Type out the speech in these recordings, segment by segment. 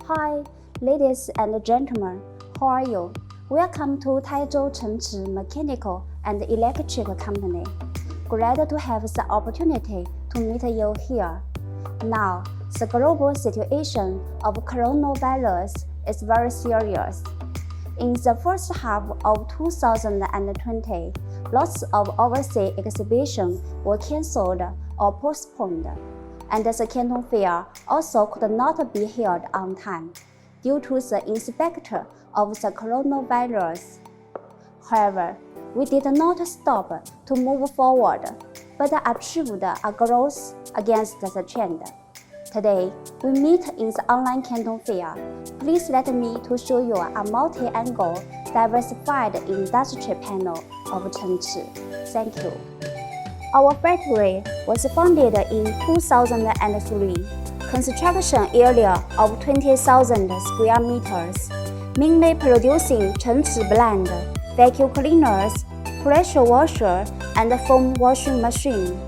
Hi, ladies and gentlemen, how are you? Welcome to Taizhou Chgengchi Mechanical and Electric Company. Glad to have the opportunity to meet you here. Now, the global situation of coronavirus is very serious. In the first half of 2020, lots of overseas exhibitions were cancelled or postponed, and the Canton Fair also could not be held on time due to the impact of the coronavirus. However, we did not stop to move forward, but achieved a growth against the trend. Today, we meet in the online Canton Fair. Please let me to show you a multi-angle, diversified industry panel of Chgengchi. Thank you. Our factory was founded in 2003. Construction area of 20,000 square meters, mainly producing Chgengchi brand, vacuum cleaners, pressure washer, and foam washing machine.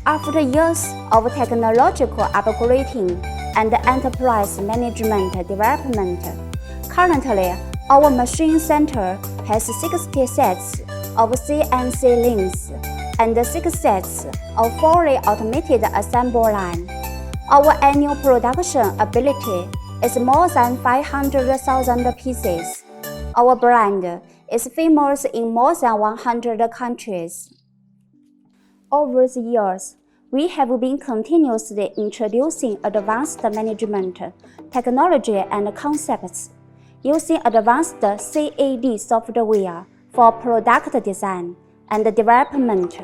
After years of technological upgrading and enterprise management development, currently our machine center has 60 sets of CNC lines and 6 sets of fully automated assembly line. Our annual production ability is more than 500,000 pieces. Our brand is famous in more than 100 countries. Over the years, we have been continuously introducing advanced management, technology and concepts, using advanced CAD software for product design and development,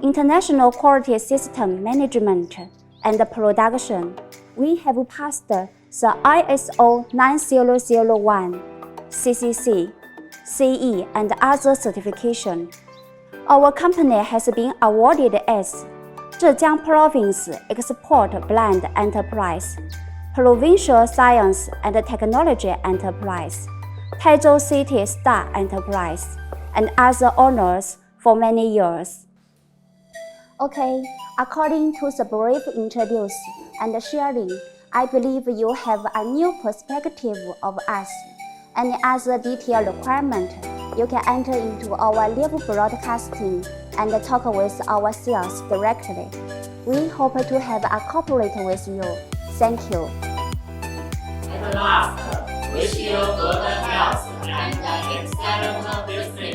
international quality system management, and production. We have passed the ISO 9001, CCC, CE, and other certifications. Our company has been awarded as Zhejiang Province Export Brand Enterprise, Provincial Science and Technology Enterprise, Taizhou City Star Enterprise, and other honors for many years. Okay, according to the brief introduction and sharing, I believe you have a new perspective of us. Any other detailed requirement, you can enter into our live broadcasting and talk with our sales directly. We hope to have a cooperate with you. Thank you. At last, wish you good health and excellent business.